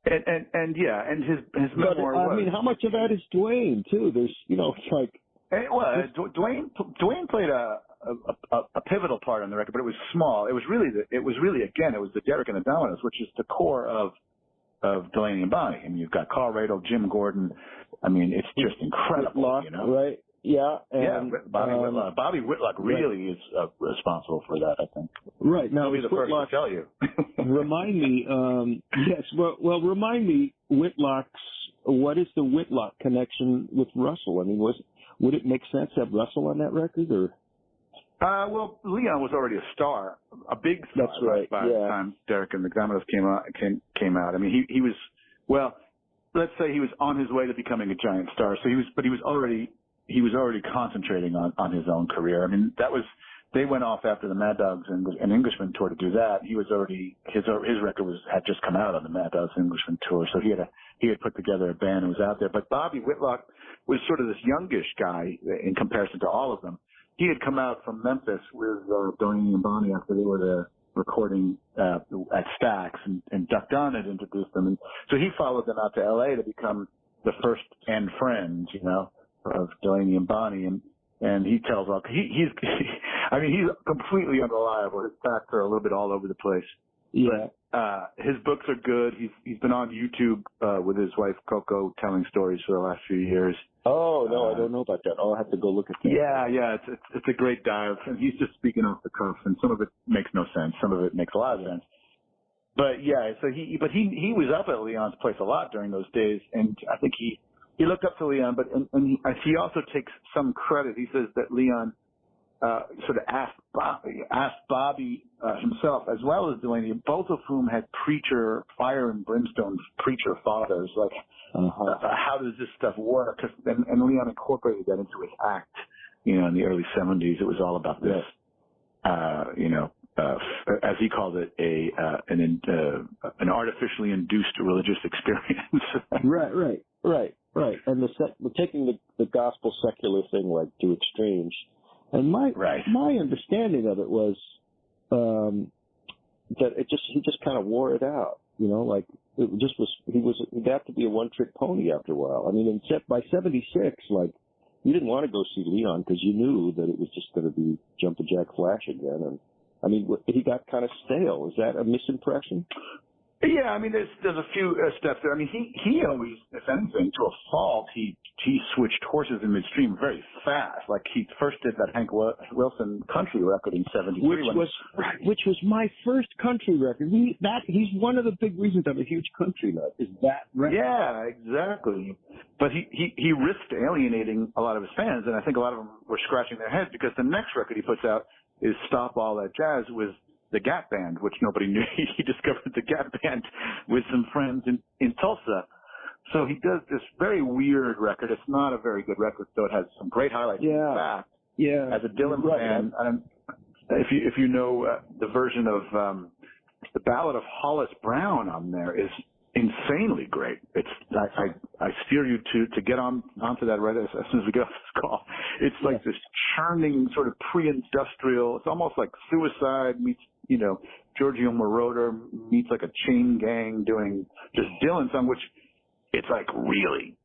his memoir. I mean, how much of that is Duane too? There's, you know, it's like. Duane played a pivotal part on the record, but it was small. It was really the Derek and the Dominoes, which is the core of Delaney and Bonnie. I mean, you've got Carl Radle, Jim Gordon. I mean, it's just incredible, Whitlock, you know? Right? Yeah. And, Bobby Whitlock. Bobby Whitlock really is responsible for that, I think. Right. Now, I'll be the first to tell you. Remind me, remind me, what is the Whitlock connection with Russell? I mean, would it make sense to have Russell on that record, or? Well, Leon was already a star, a big star. That's right. By the time Derek and the Dominoes came out. I mean, he was, well, let's say he was on his way to becoming a giant star. So he was already concentrating on his own career. I mean, they went off after the Mad Dogs and Englishman tour to do that. He was already, his record had just come out on the Mad Dogs Englishman tour. So he had put together a band and was out there. But Bobby Whitlock was sort of this youngish guy in comparison to all of them. He had come out from Memphis with Delaney and Bonnie after they were there recording at Stax, and Duck Dunn had introduced them. And so he followed them out to L.A. to become the first and friends, you know, of Delaney and Bonnie. And he tells all, he's completely unreliable. His facts are a little bit all over the place. Yeah. But, his books are good. He's been on YouTube with his wife Coco telling stories for the last few years. Oh no, I don't know about that. I'll have to go look at that. Yeah, it's a great dive, and he's just speaking off the cuff, and some of it makes no sense, some of it makes a lot of sense. But yeah, so he was up at Leon's place a lot during those days, and I think he looked up to Leon, but and he also takes some credit. He says that Leon sort of asked Bobby himself, as well as Delaney, both of whom had fire and brimstone preacher fathers. Like, how does this stuff work? And Leon incorporated that into his act. You know, in the early '70s, it was all about this. As he called it, an artificially induced religious experience. Right. And we're taking the gospel secular thing like to extremes. And my understanding of it was that he just kind of wore it out, you know, like it just was. He'd have to be a one-trick pony after a while. I mean, by '76, like you didn't want to go see Leon because you knew that it was just going to be Jumpin' Jack Flash again. And I mean, he got kind of stale. Is that a misimpression? Yeah, I mean, there's a few steps there. I mean, he always, if anything, to a fault, he switched horses in midstream very fast. Like he first did that Hank Wilson country record in '73, which was my first country record. He's one of the big reasons I'm a huge country nut. Is that record? Yeah, exactly. But he risked alienating a lot of his fans, and I think a lot of them were scratching their heads because the next record he puts out is Stop All That Jazz with the Gap Band, which nobody knew. He discovered the Gap Band with some friends in Tulsa. So he does this very weird record. It's not a very good record, though it has some great highlights. Yeah. In fact, as a Dylan fan, if you know the version of the Ballad of Hollis Brown on there is insanely great. It's I steer you to get onto that right as soon as we get off this call. It's like this churning sort of pre-industrial. It's almost like Suicide meets, you know, Giorgio Moroder meets like a chain gang doing just Dylan song, which it's like really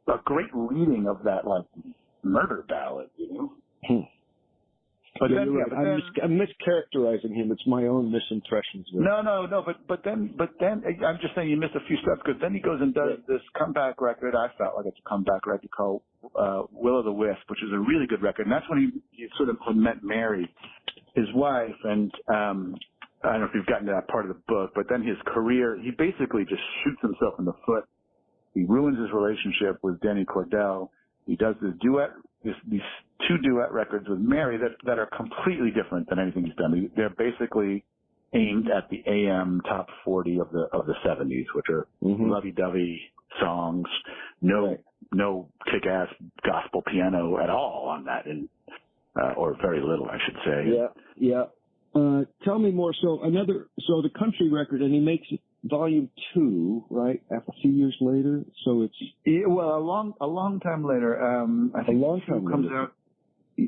a great reading of that like murder ballad, you know. But yeah, then, right. I'm mischaracterizing him. It's my own misimpressions. No. But then, I'm just saying you missed a few steps because then he goes and does this comeback record. I felt like it's a comeback record called Will o' the Wisp, which is a really good record. And that's when he sort of met Mary, his wife. And I don't know if you've gotten to that part of the book, but then his career, he basically just shoots himself in the foot. He ruins his relationship with Denny Cordell. He does these two duet records with Mary that are completely different than anything he's done. They're basically aimed at the AM top 40 of the 70s, which are lovey-dovey songs, no kick-ass gospel piano at all on that, or very little, I should say. Yeah. Tell me more. So the country record, and he makes it volume 2, right? A few years later. So it's a long time later. I think 2 comes out.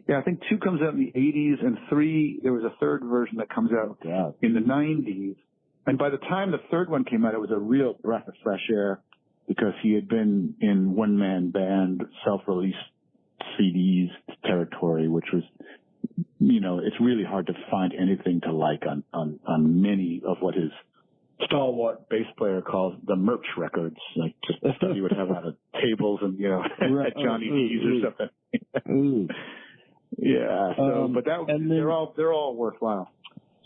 Yeah, I think 2 comes out in the 80s, and 3 there was a third version that comes out in the 90s. And by the time the third one came out, it was a real breath of fresh air because he had been in one-man band, self-release CDs territory, which was, it's really hard to find anything to like on many of what his stalwart bass player calls the merch records, like just stuff you would have on the tables and at Johnny D's or something. Yeah. So, but they're all worthwhile.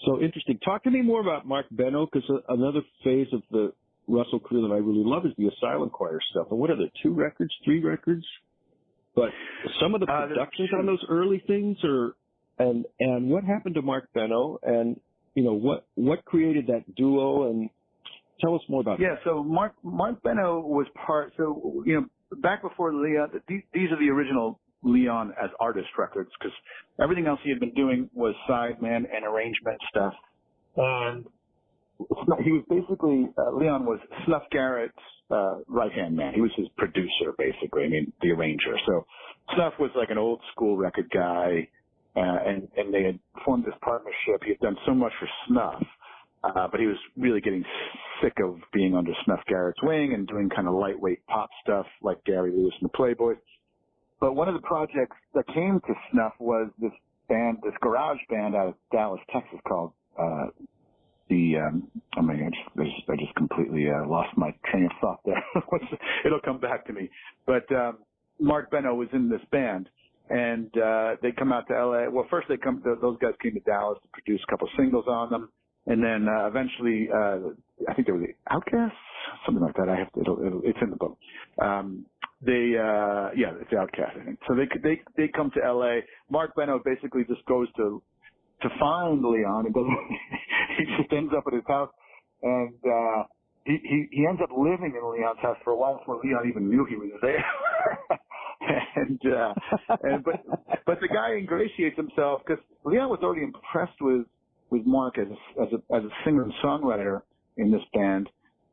So interesting. Talk to me more about Mark Benno, because another phase of the Russell career that I really love is the Asylum Choir stuff. And what are there, 2 records, 3 records? But some of the productions on those early things and what happened to Mark Benno, and what created that duo, and tell us more about that. Yeah, so Mark Benno was back before Leon, these are the original Leon as artist records, because everything else he had been doing was sideman and arrangement stuff. And he was basically, Leon was Snuff Garrett's right-hand man. He was his producer, basically, the arranger. So Snuff was like an old school record guy. And they had formed this partnership. He had done so much for Snuff, but he was really getting sick of being under Snuff Garrett's wing and doing kind of lightweight pop stuff like Gary Lewis and the Playboys. But one of the projects that came to Snuff was this garage band out of Dallas, Texas called I just completely lost my train of thought there. It'll come back to me. But Mark Benno was in this band. And they come out to LA. Well, first those guys came to Dallas to produce a couple singles on them, and then eventually, I think they were the Outcasts, something like that. It's in the book. It's the Outcasts, I think. So they come to LA. Mark Benno basically just goes to find Leon, and he just ends up at his house, and he ends up living in Leon's house for a while before Leon even knew he was there. But the guy ingratiates himself because Leon was already impressed with Mark as a singer and songwriter in this band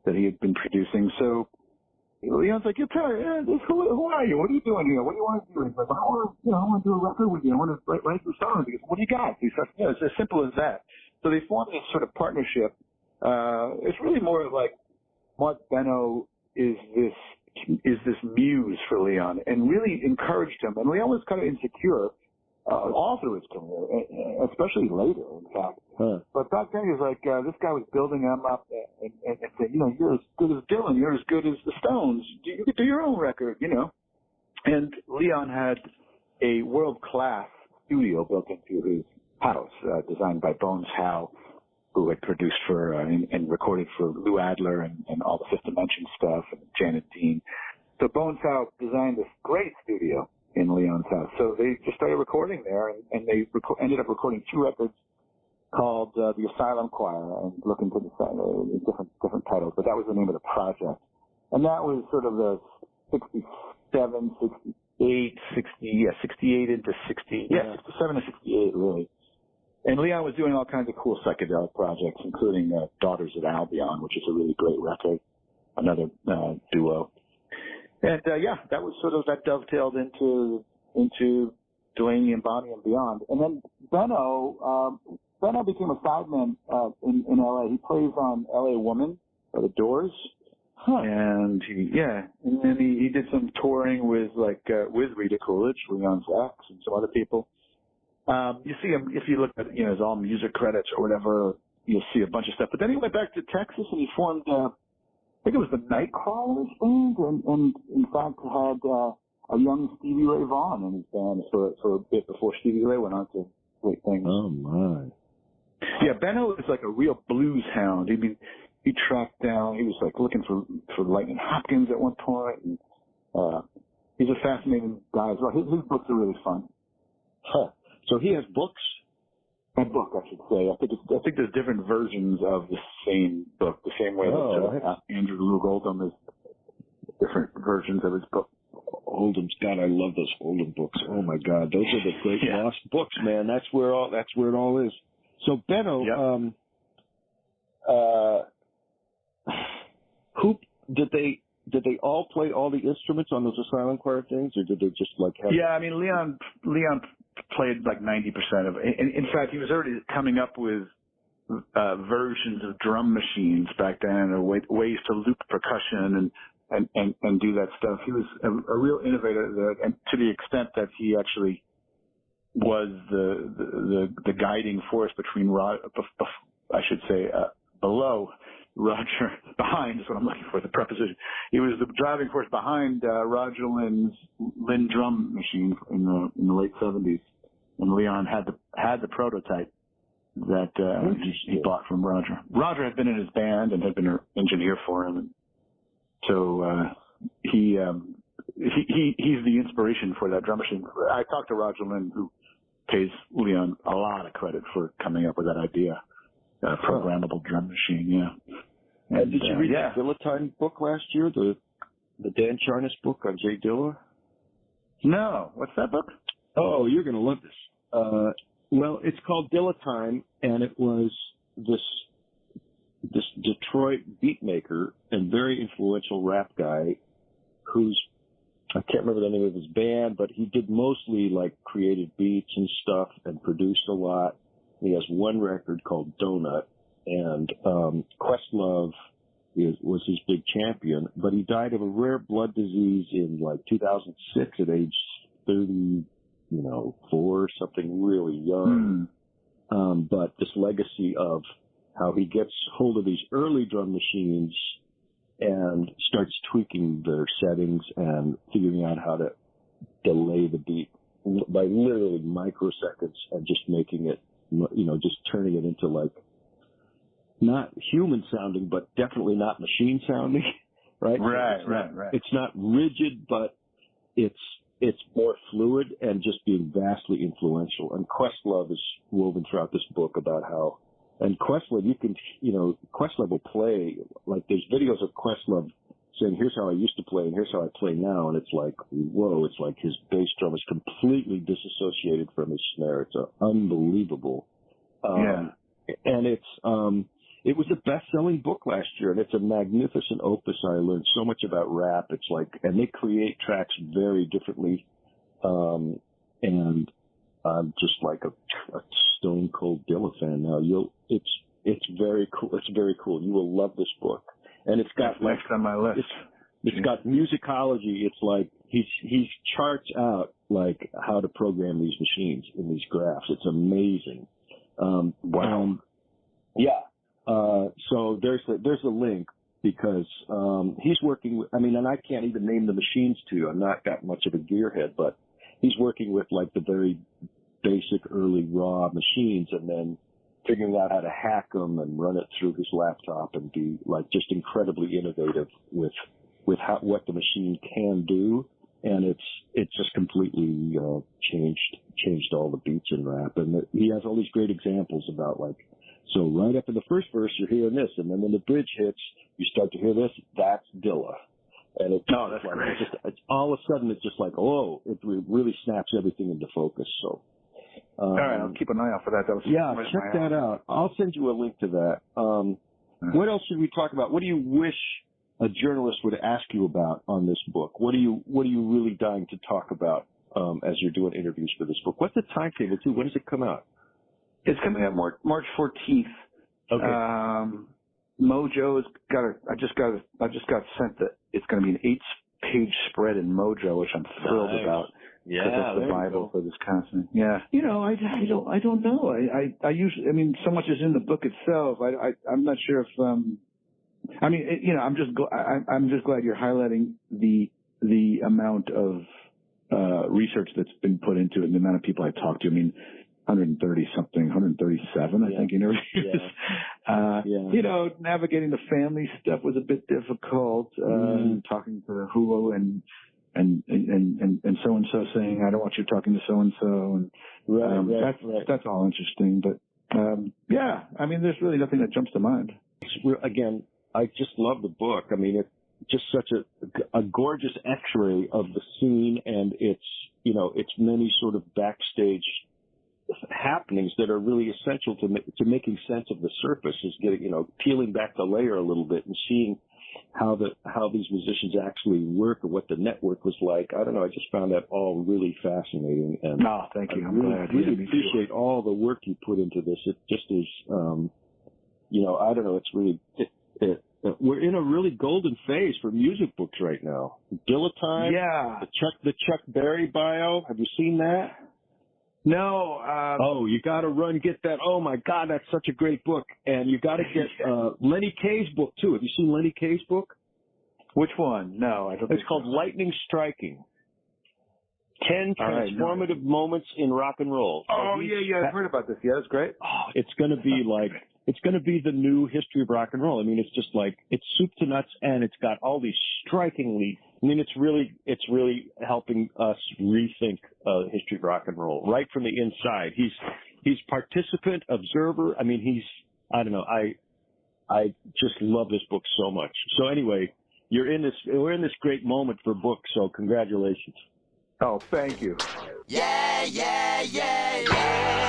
that he had been producing. So Leon's like, who are you? What are you doing here? What do you want to do? He's like, I want to do a record with you. I want to write some songs. He goes, what do you got? He says, it's as simple as that. So they formed this sort of partnership. It's really more like Mark Benno is this muse for Leon, and really encouraged him. And Leon was kind of insecure all through his career, especially later, in fact. But back then, he was like, this guy was building him up and saying, you're as good as Dylan, you're as good as the Stones, you could do your own record, And Leon had a world-class studio built into his house, designed by Bones Howe, who had produced for and recorded for Lou Adler and all the Fifth Dimension stuff, and Janet Dean. So Bones Howe designed this great studio in Leon's house. So they just started recording there, and they ended up recording 2 records called The Asylum Choir, and look into the different titles, but that was the name of the project. And that was sort of the 67, 68, 68 into 60, 67 to 68, really. And Leon was doing all kinds of cool psychedelic projects, including Daughters of Albion, which is a really great record, another duo. And that was sort of, that dovetailed into Delaney and Bonnie and beyond. And then Benno became a sideman in L.A. He plays on L.A. Woman, or The Doors. And and then he did some touring with Rita Coolidge, Leon Sachs, and some other people. You see him if you look at his all music credits or whatever. You'll see a bunch of stuff. But then he went back to Texas and he formed, I think it was the Nightcrawlers band, and in fact had a young Stevie Ray Vaughan in his band for a bit before Stevie Ray went on to great things. Oh my! Yeah, Benno is like a real blues hound. I mean, he tracked down. He was like looking for Lightning Hopkins at one point, and he's a fascinating guy as well. His books are really fun. Huh. So he has books. A book, I should say. I think there's different versions of the same book, the same way that Andrew Loog Oldham is different versions of his book. Oldham's, God, I love those Oldham books. Oh my God, those are the great lost books, man. That's where it all is. So Benno, who did they all play all the instruments on those Asylum Choir things, or did they just like have? Yeah, I mean Leon played like 90% of it. In fact, he was already coming up with versions of drum machines back then, or ways to loop percussion and do that stuff. He was a real innovator, and to the extent that he actually was the guiding force between behind is what I'm looking for, the preposition. He was the driving force behind Roger Lynn's Lynn drum machine in the late 70s. And Leon had the prototype that he bought from Roger. Roger had been in his band and had been an engineer for him. And so he's the inspiration for that drum machine. I talked to Roger Lynn, who pays Leon a lot of credit for coming up with that idea. Programmable drum machine, yeah. And did you read the Dillatine book last year, the Dan Charnas book on Jay Dilla? No. What's that book? Oh, you're going to love this. Well, it's called Dillatine, and it was this Detroit beat maker and very influential rap guy who's, I can't remember the name of his band, but he did mostly like created beats and stuff and produced a lot. He has one record called Donut, and Questlove was his big champion, but he died of a rare blood disease in like 2006 at age 34, something really young. But this legacy of how he gets hold of these early drum machines and starts tweaking their settings and figuring out how to delay the beat by literally microseconds and just making it, just turning it into like not human sounding, but definitely not machine sounding, right? Right. It's not rigid, but it's more fluid and just being vastly influential. And Questlove is woven throughout this book about how, and Questlove, Questlove will play, like there's videos of Questlove saying, here's how I used to play and here's how I play now. And it's like, whoa, it's like his bass drum is completely disassociated from his snare. It's unbelievable. And it was a best-selling book last year, and it's a magnificent opus. I learned so much about rap. It's like, and they create tracks very differently. And I'm just like a stone cold Dilla fan now. It's very cool. It's very cool. You will love this book. And it's got next on my list. It's got musicology. It's like he charts out like how to program these machines in these graphs. It's amazing. Wow. So there's a link because he's working with, and I can't even name the machines to you. I'm not that much of a gearhead, but he's working with like the very basic early raw machines and then figuring out how to hack them and run it through his laptop and be like just incredibly innovative with what the machine can do. And it's just completely changed all the beats in rap. And he has all these great examples about like, so right after the first verse, you're hearing this, and then when the bridge hits, you start to hear this. That's Dilla, and that's like, great. It's all of a sudden, it's just like, oh, it really snaps everything into focus. So, all right, I'll keep an eye out for that. Check that out. I'll send you a link to that. What else should we talk about? What do you wish a journalist would ask you about on this book? What are you really dying to talk about as you're doing interviews for this book? What's the timetable too? When does it come out? It's coming out March 14th. Okay. Mojo's I just got sent that it's going to be an 8-page spread in Mojo, which I'm thrilled about. Yeah, that's the Bible for this kind of thing. Yeah, I don't know. I usually, so much is in the book itself. I'm not sure if I'm just glad you're highlighting the amount of research that's been put into it and the amount of people I talked to. 137, I think, interviews. Navigating the family stuff was a bit difficult. Talking to Hulu and so and so saying, I don't want you talking to so and so, and that's all interesting. But there's really nothing that jumps to mind. Again, I just love the book. It's just such a gorgeous X-ray of the scene and its many sort of backstage happenings that are really essential to making sense of the surface, is getting, peeling back the layer a little bit and seeing how these musicians actually work or what the network was like. I don't know. I just found that all really fascinating. And thank you. I'm glad. Really appreciate all the work you put into this. It just is, I don't know. It's really, we're in a really golden phase for music books right now. Dilettante. Yeah. The Chuck Berry bio. Have you seen that? No. You got to get that. Oh my God, that's such a great book. And you got to get Lenny Kaye's book too. Have you seen Lenny Kaye's book? Which one? No, I don't. It's called Lightning Striking. 10 transformative moments in rock and roll. Oh yeah, I've heard about this. Yeah, that's great. Oh, it's going to be it's going to be the new history of rock and roll. It's just it's soup to nuts, and it's got all these strikingly. It's really helping us rethink the history of rock and roll right from the inside. He's participant, observer. I don't know. I just love this book so much. So anyway, we're in this great moment for books. So congratulations. Oh, thank you. Yeah, yeah, yeah, yeah.